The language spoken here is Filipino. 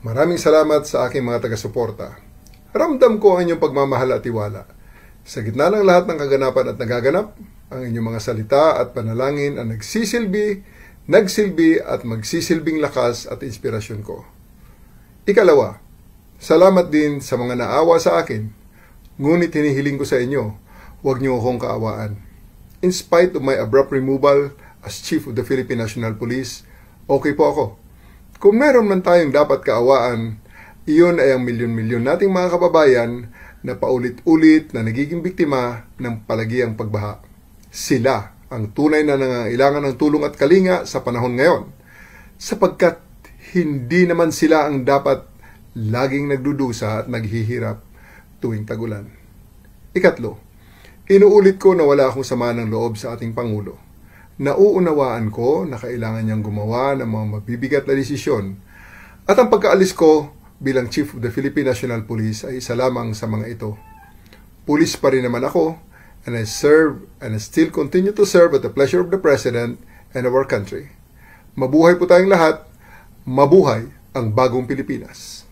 Maraming salamat sa aking mga taga-suporta. Ramdam ko ang inyong pagmamahal at tiwala. Sa gitna ng lahat ng kaganapan at nagaganap, ang inyong mga salita at panalangin ang nagsilbi at magsisilbing lakas at inspirasyon ko. Ikalawa, salamat din sa mga naawa sa akin. Ngunit hinihiling ko sa inyo, huwag niyo akong kaawaan. In spite of my abrupt removal as Chief of the Philippine National Police, okay po ako. Kung meron man tayong dapat kaawaan, iyon ay ang milyon-milyon nating mga kababayan na paulit-ulit na nagiging biktima ng palagiang pagbaha. Sila ang tunay na nangangailangan ng tulong at kalinga sa panahon ngayon, sapagkat hindi naman sila ang dapat laging nagdudusa at naghihirap tuwing tagulan. Ikatlo, inuulit ko na wala akong sama ng loob sa ating Pangulo. Nauunawaan ko na kailangan niyang gumawa ng mga mabibigat na desisyon at ang pagkaalis ko bilang Chief of the Philippine National Police ay isa lamang sa mga ito. Pulis pa rin naman ako and I serve and I still continue to serve at the pleasure of the President and our country. Mabuhay po tayong lahat, mabuhay ang bagong Pilipinas.